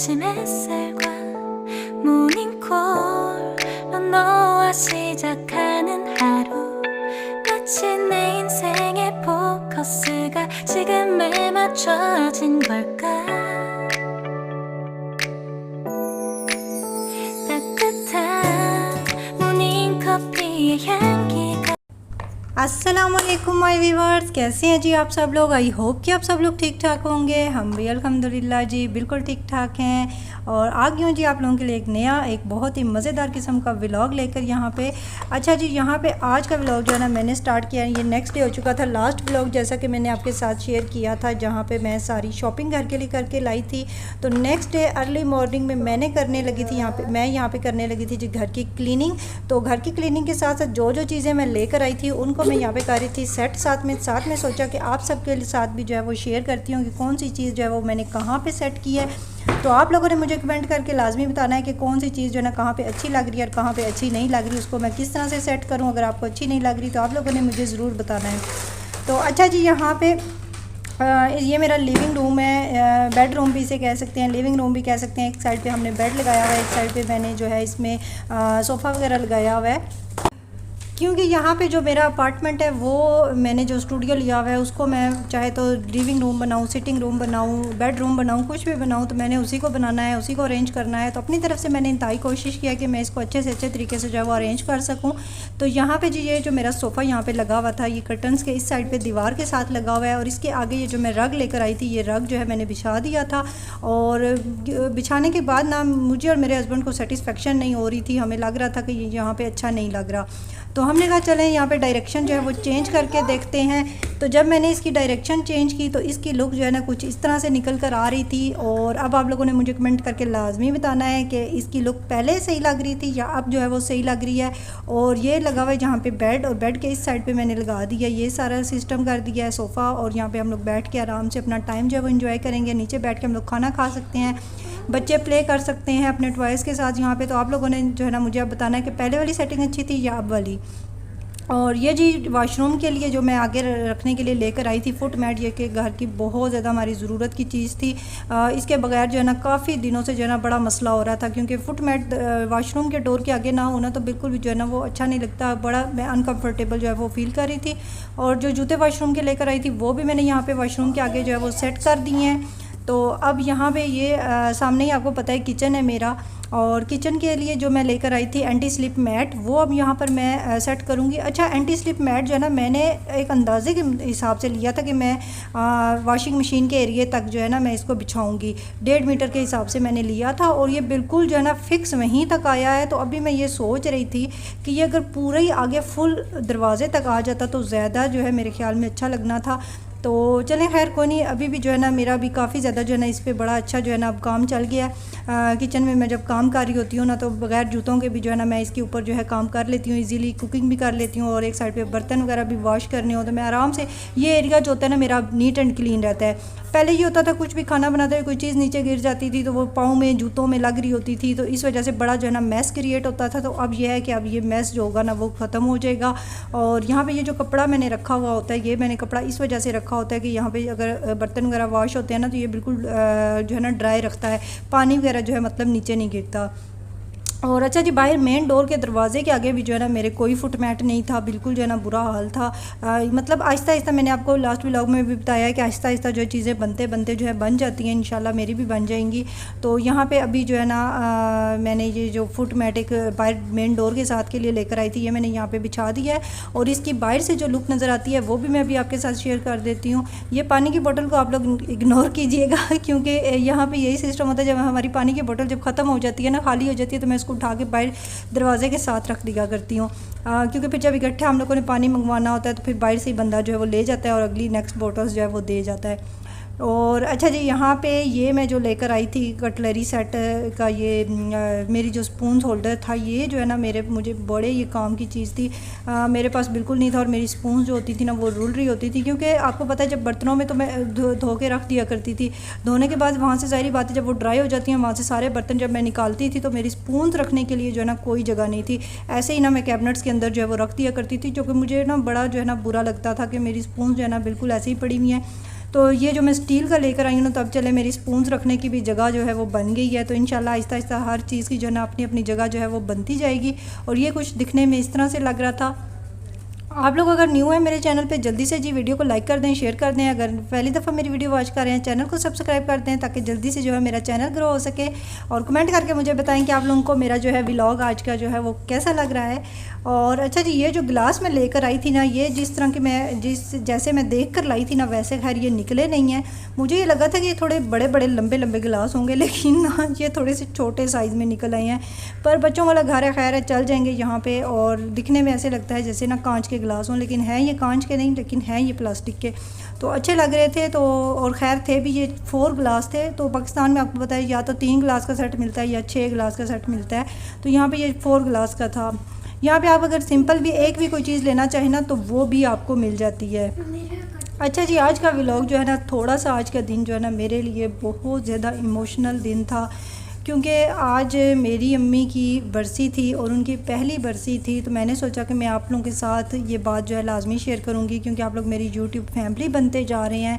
아침 햇살과 모닝콜로 너와 시작하는 하루 마치 내 인생의 포커스가 지금에 맞춰진 걸까 따뜻한 모닝커피의 향기가 अस्सलामुअलैकुम my viewers, कैसे हैं जी आप सब लोग। आई होप कि आप सब लोग ठीक ठाक होंगे। हम भी अल्हम्दुलिल्लाह जी बिल्कुल ठीक ठाक हैं। और आ गई हूँ जी आप लोगों के लिए एक बहुत ही मज़ेदार किस्म का व्लॉग लेकर यहाँ पे। अच्छा जी, यहाँ पे आज का व्लॉग जो है ना मैंने स्टार्ट किया है, ये नेक्स्ट डे हो चुका था। लास्ट व्लॉग जैसा कि मैंने आपके साथ शेयर किया था, जहाँ पे मैं सारी शॉपिंग घर के लिए करके लाई थी। तो नेक्स्ट डे अर्ली मॉर्निंग में मैंने करने लगी थी यहाँ पे करने लगी थी जी घर की क्लीनिंग। तो घर की क्लीनिंग के साथ साथ जो चीज़ें मैं लेकर आई थी उनको मैं यहाँ पे कर रही थी सेट। साथ में सोचा कि आप सबके साथ भी जो है वो शेयर करती हूँ कि कौन सी चीज़ जो है वो मैंने कहाँ पे सेट की है। तो आप लोगों ने मुझे कमेंट करके लाजमी बताना है कि कौन सी चीज़ जो है ना कहाँ पे अच्छी लग रही है और कहाँ पे अच्छी नहीं लग रही, उसको मैं किस तरह से सेट करूँ। अगर आपको अच्छी नहीं लग रही तो आप लोगों ने मुझे ज़रूर बताना है। तो अच्छा जी, यहाँ पे ये मेरा लिविंग रूम है, बेडरूम भी इसे कह सकते हैं, लिविंग रूम भी कह सकते हैं। एक साइड पे हमने बेड लगाया हुआ है, एक साइड पे मैंने जो है इसमें सोफ़ा वगैरह लगाया हुआ है। क्योंकि यहाँ पे जो मेरा अपार्टमेंट है वो मैंने जो स्टूडियो लिया हुआ है उसको मैं चाहे तो लिविंग रूम बनाऊँ, सिटिंग रूम बनाऊँ, बेडरूम बनाऊँ, कुछ भी बनाऊँ, तो मैंने उसी को बनाना है, उसी को अरेंज करना है। तो अपनी तरफ से मैंने इंतहाई कोशिश किया कि मैं इसको अच्छे से अच्छे तरीके से जो है वो अरेंज कर सकूँ। तो यहाँ पे जी ये जो मेरा सोफ़ा यहाँ पे लगा हुआ था, ये कर्टन्स के इस साइड पे दीवार के साथ लगा हुआ है। और इसके आगे ये जो मैं रग लेकर आई थी, ये रग जो है मैंने बिछा दिया था। और बिछाने के बाद ना मुझे और मेरे हस्बैंड को सेटिस्फेक्शन नहीं हो रही थी, हमें लग रहा था कि ये यहाँ पर अच्छा नहीं लग रहा। तो हमने कहा चलें यहाँ पे डायरेक्शन जो है वो चेंज करके देखते हैं। तो जब मैंने इसकी डायरेक्शन चेंज की तो इसकी लुक जो है ना कुछ इस तरह से निकल कर आ रही थी। और अब आप लोगों ने मुझे कमेंट करके लाजमी बताना है कि इसकी लुक पहले सही लग रही थी या अब जो है वो सही लग रही है। और ये लगा हुआ है जहाँ पे बेड, और बेड के इस साइड पे मैंने लगा दिया, ये सारा सिस्टम कर दिया है सोफ़ा। और यहाँ पे हम लोग बैठ के आराम से अपना टाइम जो है वो इंजॉय करेंगे। नीचे बैठ के हम लोग खाना खा सकते हैं, बच्चे प्ले कर सकते हैं अपने टॉयज़ के साथ यहाँ पे। तो आप लोगों ने जो है ना मुझे अब बताना है कि पहले वाली सेटिंग अच्छी थी या अब वाली। और ये जी वाशरूम के लिए जो मैं आगे रखने के लिए लेकर आई थी फुट मैट, ये कि घर की बहुत ज़्यादा हमारी ज़रूरत की चीज़ थी। इसके बगैर जो है ना काफ़ी दिनों से जो है ना बड़ा मसला हो रहा था, क्योंकि फुट मैट वाशरूम के डोर के आगे ना होना तो बिल्कुल भी जो है ना वो अच्छा नहीं लगता, बड़ा मैं अनकम्फर्टेबल जो है वो फ़ील कर रही थी। और जो जूते वाशरूम के लेकर आई थी वो भी मैंने यहाँ पर वाशरूम के आगे जो है वो सेट कर दिए हैं। तो अब यहाँ पे ये सामने ही आपको पता है किचन है मेरा, और किचन के लिए जो मैं लेकर आई थी एंटी स्लिप मैट, वो अब यहाँ पर मैं सेट करूँगी। अच्छा, एंटी स्लिप मैट जो है ना मैंने एक अंदाजे के हिसाब से लिया था कि मैं वॉशिंग मशीन के एरिए तक जो है ना मैं इसको बिछाऊँगी, 1.5 मीटर के हिसाब से मैंने लिया था। और ये बिल्कुल जो है ना फिक्स वहीं तक आया है। तो अभी मैं ये सोच रही थी कि ये अगर पूरा ही आगे फुल दरवाजे तक आ जाता तो ज़्यादा जो है मेरे ख्याल में अच्छा लगना था। तो चलें खैर कोई नहीं, अभी भी जो है ना मेरा भी काफ़ी ज़्यादा जो है ना इस पर बड़ा अच्छा जो है ना अब काम चल गया। किचन में मैं जब काम कर रही होती हूँ ना तो बगैर जूतों के भी जो है ना मैं इसके ऊपर जो है काम कर लेती हूँ, इजीली कुकिंग भी कर लेती हूँ। और एक साइड पे बर्तन वगैरह भी वॉश करने हो तो मैं आराम से, ये एरिया जो होता है ना मेरा नीट एंड क्लीन रहता है। पहले ये होता था कुछ भी खाना बनाते हुए कोई चीज़ नीचे गिर जाती थी तो वो पाँव में जूतों में लग रही होती थी, तो इस वजह से बड़ा जो है ना मैस क्रिएट होता था। तो अब ये है कि अब ये मैस जो होगा ना वो ख़त्म हो जाएगा। और यहाँ पे ये जो कपड़ा मैंने रखा हुआ होता है, ये मैंने कपड़ा इस वजह से रखा होता है कि यहाँ पे अगर बर्तन वगैरह वॉश होते हैं ना तो ये बिल्कुल जो है ना ड्राई रखता है, पानी वगैरह जो है मतलब नीचे नहीं गिरता। और अच्छा जी, बाहर मेन डोर के दरवाजे के आगे भी जो है ना मेरे कोई फुट मैट नहीं था, बिल्कुल जो है ना बुरा हाल था। मतलब आहिस्ता आहिस्ता मैंने आपको लास्ट व्लॉग में भी बताया है कि आहिस्ता आहिस्ता जो चीज़ें बनते बनते जो है बन जाती हैं, इंशाल्लाह मेरी भी बन जाएंगी। तो यहाँ पे अभी जो है ना मैंने ये जो फुट मैट एक बाहर मेन डोर के साथ के लिए लेकर आई थी, ये मैंने यहाँ पर बिछा दिया है। और इसकी बाहर से जो लुक नज़र आती है वो भी मैं अभी आपके साथ शेयर कर देती हूँ। ये पानी की बोतल को आप लोग इग्नोर कीजिएगा, क्योंकि यहाँ पर यही सिस्टम होता है, जब हमारी पानी की बोतल जब ख़त्म हो जाती है ना, खाली हो जाती है, तो मैं उठा के बाहर दरवाजे के साथ रख दिया करती हूँ। क्योंकि फिर जब इकट्ठा हम लोगों ने पानी मंगवाना होता है तो फिर बाहर से ही बंदा जो है वो ले जाता है और अगली नेक्स्ट बोटल्स जो है वो दे जाता है। और अच्छा जी, यहाँ पे ये मैं जो लेकर आई थी कटलरी सेट का, ये मेरी जो स्पून होल्डर था, ये जो है ना मुझे बड़े ये काम की चीज़ थी। मेरे पास बिल्कुल नहीं था, और मेरी स्पून जो होती थी ना वो रुल रही होती थी, क्योंकि आपको पता है जब बर्तनों में तो मैं धो के रख दिया करती थी, धोने के बाद वहाँ से ज़ाहिर बात है जब वो ड्राई हो जाती हैं वहाँ से सारे बर्तन जब मैं निकालती थी तो मेरी स्पून रखने के लिए जो है ना कोई जगह नहीं थी। ऐसे ही ना मैं कैबिनेट्स के अंदर जो है वो रख दिया करती थी, जो कि मुझे ना बड़ा जो है ना बुरा लगता था कि मेरी स्पून जो है ना बिल्कुल ऐसे ही पड़ी हुई हैं। तो ये जो मैं स्टील का लेकर आई हूँ ना, तो अब चले मेरी स्पून्स रखने की भी जगह जो है वो बन गई है। तो इंशाल्लाह आहिस्ता आहिस्ता हर चीज़ की जो है ना अपनी अपनी जगह जो है वो बनती जाएगी। और ये कुछ दिखने में इस तरह से लग रहा था। आप लोग अगर न्यू है मेरे चैनल पे, जल्दी से जी वीडियो को लाइक कर दें, शेयर कर दें। अगर पहली दफ़ा मेरी वीडियो वॉच कर रहे हैं, चैनल को सब्सक्राइब कर दें ताकि जल्दी से जो है मेरा चैनल ग्रो हो सके। और कमेंट करके मुझे बताएं कि आप लोगों को मेरा जो है व्लॉग आज का जो है वो कैसा लग रहा है। और अच्छा जी, ये जो गिलास मैं लेकर आई थी ना, ये जिस तरह के मैं जैसे मैं देख कर लाई थी ना, वैसे खैर ये निकले नहीं हैं। मुझे ये लगा था कि ये थोड़े बड़े बड़े लंबे लंबे गिलास होंगे, लेकिन ना ये थोड़े से छोटे साइज़ में निकल आए हैं। पर बच्चों वाला घर है, खैर है, चल जाएंगे यहाँ पे। और दिखने में ऐसे लगता है जैसे ना कांच के गिलास हों, लेकिन है ये कांच के नहीं, लेकिन है ये प्लास्टिक के। तो अच्छे लग रहे थे। तो और ख़ैर थे भी, ये 4 गिलास थे। तो पाकिस्तान में आपको पता है या तो 3 गिलास का सेट मिलता है या 6 गिलास का सेट मिलता है। तो यहाँ पे ये 4 गिलास का था। यहाँ पे आप अगर सिंपल भी एक भी कोई चीज़ लेना चाहें ना, तो वो भी आपको मिल जाती है। अच्छा जी, आज का व्लॉग जो है ना, थोड़ा सा आज का दिन जो है ना मेरे लिए बहुत ज़्यादा इमोशनल दिन था, क्योंकि आज मेरी अम्मी की बरसी थी और उनकी पहली बरसी थी। तो मैंने सोचा कि मैं आप लोगों के साथ ये बात जो है लाजमी शेयर करूँगी, क्योंकि आप लोग मेरी यूट्यूब फैमिली बनते जा रहे हैं।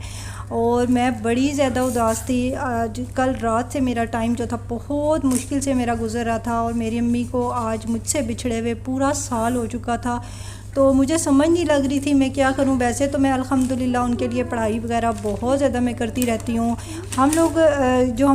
और मैं बड़ी ज़्यादा उदास थी। आज कल रात से मेरा टाइम जो था बहुत मुश्किल से मेरा गुजर रहा था। और मेरी अम्मी को आज मुझसे बिछड़े हुए पूरा साल हो चुका था। तो मुझे समझ नहीं लग रही थी मैं क्या करूं। वैसे तो मैं अल्हम्दुलिल्लाह उनके लिए पढ़ाई वगैरह बहुत ज़्यादा मैं करती रहती हूं। हम लोग जो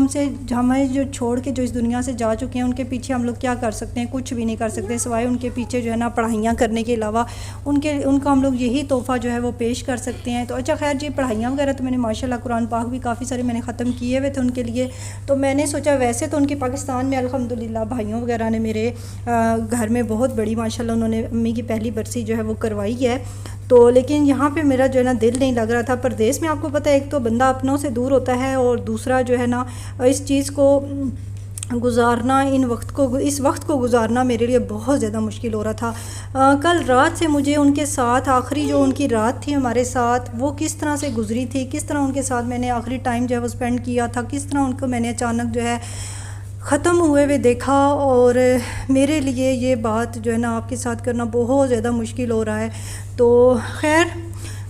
हमें जो छोड़ के जो इस दुनिया से जा चुके हैं, उनके पीछे हम लोग क्या कर सकते हैं? कुछ भी नहीं कर सकते, सिवाय उनके पीछे जो है ना पढ़ाइयाँ करने के अलावा उनका हम लोग यही तोहफ़ा जो है वो पेश कर सकते हैं। तो अच्छा खैर जी, पढ़ाइयाँ वगैरह तो मैंने माशाल्लाह कुरान पाक भी काफ़ी सारे मैंने ख़त्म किए हुए थे उनके लिए। तो मैंने सोचा, वैसे तो उनकी पाकिस्तान में अल्हम्दुलिल्लाह भाइयों वगैरह ने मेरे घर में बहुत बड़ी माशाल्लाह उन्होंने अम्मी की पहली बरसी जो है वो करवाई है। तो लेकिन यहाँ पे मेरा जो है ना दिल नहीं लग रहा था। परदेश में आपको पता है, एक तो बंदा अपनों से दूर होता है, और दूसरा जो है ना इस चीज़ को गुजारना, इस वक्त को गुजारना मेरे लिए बहुत ज़्यादा मुश्किल हो रहा था। कल रात से मुझे उनके साथ आखिरी जो उनकी रात थी हमारे साथ, वो किस तरह से गुजरी थी, किस तरह उनके साथ मैंने आखिरी टाइम जो है वो स्पेंड किया था, किस तरह उनको मैंने अचानक जो है ख़त्म हुए हुए देखा। और मेरे लिए ये बात जो है ना आपके साथ करना बहुत ज़्यादा मुश्किल हो रहा है। तो खैर,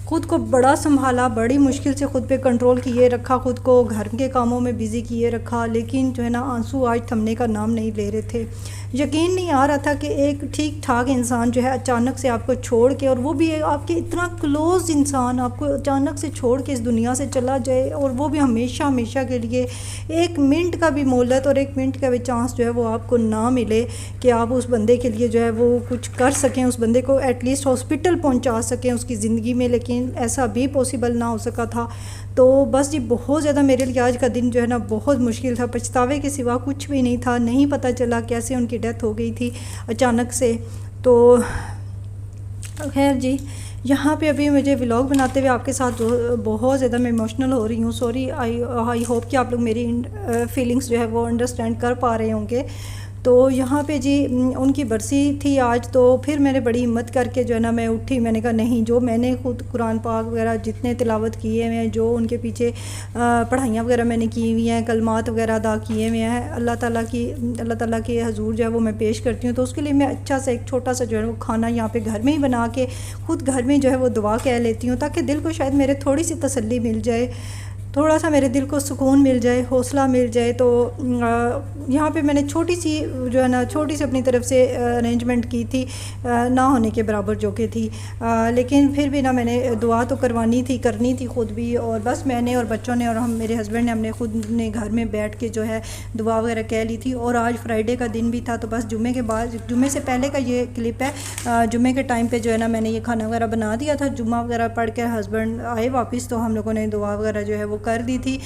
ख़ुद को बड़ा संभाला, बड़ी मुश्किल से ख़ुद पे कंट्रोल किए रखा, ख़ुद को घर के कामों में बिज़ी किए रखा। लेकिन जो है ना आंसू आज थमने का नाम नहीं ले रहे थे। यकीन नहीं आ रहा था कि एक ठीक ठाक इंसान जो है अचानक से आपको छोड़ के, और वो भी आपके इतना क्लोज़ इंसान आपको अचानक से छोड़ के इस दुनिया से चला जाए, और वो भी हमेशा हमेशा के लिए। 1 मिनट का भी मोहलत और 1 मिनट का भी चांस जो है वो आपको ना मिले कि आप उस बंदे के लिए जो है वो कुछ कर सकें, उस बंदे को एटलीस्ट हॉस्पिटल पहुंचा सकें उसकी ज़िंदगी में। लेकिन ऐसा भी पॉसिबल ना हो सका था। तो बस जी, बहुत ज़्यादा मेरे लिए आज का दिन जो है ना बहुत मुश्किल था। पछतावे के सिवा कुछ भी नहीं था। नहीं पता चला कैसे उनकी डेथ हो गई थी अचानक से। तो खैर जी, यहाँ पे अभी मुझे व्लॉग बनाते हुए आपके साथ बहुत ज़्यादा मैं इमोशनल हो रही हूँ। सॉरी, आई होप कि आप लोग मेरी फीलिंग्स जो है वो अंडरस्टैंड कर पा रहे होंगे। तो यहाँ पे जी उनकी बरसी थी आज। तो फिर मैंने बड़ी हिम्मत करके जो है ना मैं उठी। मैंने कहा नहीं, जो मैंने खुद कुरान पाक वगैरह जितने तिलावत किए हुए हैं, जो उनके पीछे पढ़ाइयाँ वगैरह मैंने की हुई हैं, कलमात वगैरह अदा किए हुए हैं, अल्लाह ताला के हजूर जो है वो मैं पेश करती हूँ। तो उसके लिए मैं अच्छा सा एक छोटा सा जो है वो खाना यहाँ पे घर में ही बना के खुद घर में जो है वो दुआ कह लेती हूँ, ताकि दिल को शायद मेरे थोड़ी सी तसल्ली मिल जाए, थोड़ा सा मेरे दिल को सुकून मिल जाए, हौसला मिल जाए। तो यहाँ पे मैंने छोटी सी जो है ना छोटी सी अपनी तरफ से अरेंजमेंट की थी, ना होने के बराबर जो कि थी। लेकिन फिर भी ना मैंने दुआ तो करनी थी ख़ुद भी। और बस मैंने और बच्चों ने और हम मेरे हस्बैंड ने हमने खुद ने घर में बैठ के जो है दुआ वगैरह कह ली थी। और आज फ्राइडे का दिन भी था। तो बस जुम्मे से पहले का ये क्लिप है। जुम्मे के टाइम पे जो है ना मैंने ये खाना वगैरह बना दिया था। जुम्मा वगैरह पढ़ के हस्बैंड आए वापस, तो हम लोगों ने दुआ वगैरह जो है वो कर दी थी।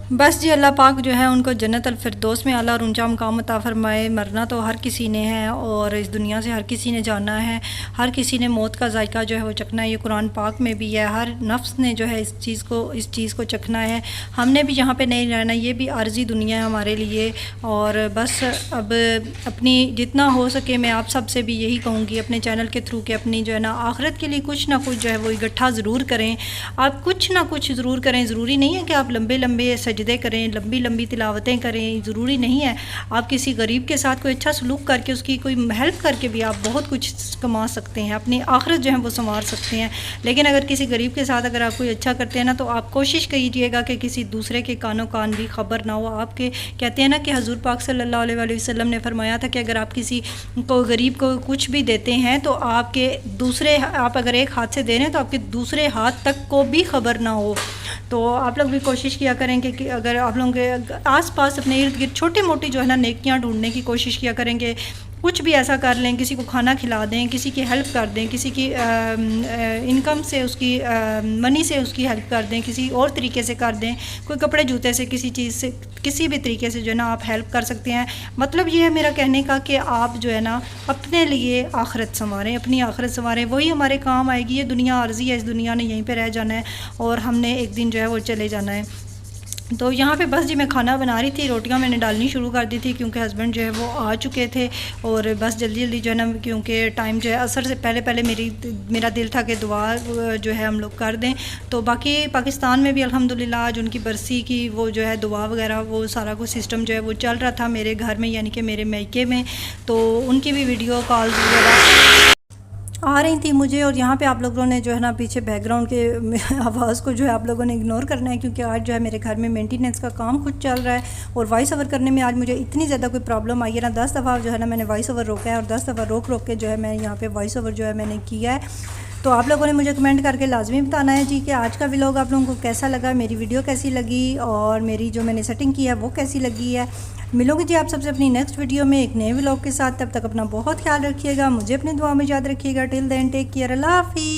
बस जी, अल्लाह पाक जो है उनको जन्नत अल फिरदौस में आला और ऊंचा मुकाम अता फरमाए। मरना तो हर किसी ने है, और इस दुनिया से हर किसी ने जाना है, हर किसी ने मौत का जायका जो है वो चखना है। ये कुरान पाक में भी है, हर नफ्स ने जो है इस चीज़ को चखना है। हमने भी यहाँ पे नहीं रहना, ये भी आर्जी दुनिया है हमारे लिए। और बस अब अपनी जितना हो सके मैं आप सब से भी यही कहूँगी, अपने चैनल के थ्रू के अपनी जो है ना आखिरत के लिए कुछ ना कुछ जो है वो इकट्ठा ज़रूर करें। आप कुछ ना कुछ ज़रूर करें। ज़रूरी नहीं है कि आप लंबे लंबे सजदे करें, लंबी लंबी तिलावतें करें। ज़रूरी नहीं है आप किसी गरीब के साथ कोई अच्छा सलूक करके उसकी कोई हेल्प करके भी आप बहुत कुछ कमा सकते हैं, अपनी आखिरत जो है वो संवार सकते हैं। लेकिन अगर किसी गरीब के साथ अगर आप कोई अच्छा करते हैं ना, तो आप कोशिश कीजिएगा कि किसी दूसरे के कानों कान भी खबर ना हो। आपके कहते हैं ना कि हजूर पाक सल्लल्लाहु अलैहि वसल्लम ने फरमाया था कि अगर आप किसी को गरीब को कुछ भी देते हैं तो आपके दूसरे, आप अगर एक हाथ से दे रहे हैं तो आपके दूसरे हाथ तक को भी खबर ना हो। तो आप लोग भी कोशिश किया करेंगे कि अगर आप लोगों के आसपास अपने इर्द गिर्द छोटी मोटी जो है ना नेकियां ढूंढने की कोशिश किया करेंगे। कुछ भी ऐसा कर लें, किसी को खाना खिला दें, किसी की हेल्प कर दें, किसी की इनकम से उसकी मनी से उसकी हेल्प कर दें, किसी और तरीके से कर दें, कोई कपड़े जूते से, किसी चीज़ से, किसी भी तरीके से जो है ना आप हेल्प कर सकते हैं। मतलब ये है मेरा कहने का कि आप जो है ना अपने लिए आखिरत संवारें, अपनी आखिरत संवारें, वही हमारे काम आएगी। ये दुनिया आर्जी है, इस दुनिया ने यहीं पर रह जाना है और हमने एक दिन जो है वो चले जाना है। तो यहाँ पे बस जी मैं खाना बना रही थी, रोटियां मैंने डालनी शुरू कर दी थी क्योंकि हस्बैंड जो है वो आ चुके थे और बस जल्दी जल्दी जो है ना, क्योंकि टाइम जो है असर से पहले पहले मेरा दिल था कि दुआ जो है हम लोग कर दें। तो बाकी पाकिस्तान में भी अल्हम्दुलिल्लाह आज उनकी बरसी की वो जो है दुआ वगैरह वो सारा कुछ सिस्टम जो है वो चल रहा था मेरे घर में, यानी कि मेरे मायके में। तो उनकी भी वीडियो कॉल्स वगैरह आ रही थी मुझे। और यहाँ पे आप लोगों ने जो है ना पीछे बैकग्राउंड के आवाज़ को जो है आप लोगों ने इग्नोर करना है, क्योंकि आज जो है मेरे घर में मेंटेनेंस का काम कुछ चल रहा है और वॉइस ओवर करने में आज मुझे इतनी ज़्यादा कोई प्रॉब्लम आई है ना। 10 दफ़ा जो है ना मैंने वॉइस ओवर रोका है और 10 दफ़ा रोक रोक के जो है मैं यहाँ पे वॉइस ओवर जो है मैंने किया है। तो आप लोगों ने मुझे कमेंट करके लाजमी बताना है जी कि आज का व्लॉग आप लोगों को कैसा लगा, मेरी वीडियो कैसी लगी और मेरी जो मैंने सेटिंग की है वो कैसी लगी है। मिलोगे जी आप सबसे अपनी नेक्स्ट वीडियो में एक नए व्लॉग के साथ। तब तक अपना बहुत ख्याल रखिएगा, मुझे अपनी दुआ में याद रखिएगा। टिल देन टेक केयर, अल्लाह हाफिज़।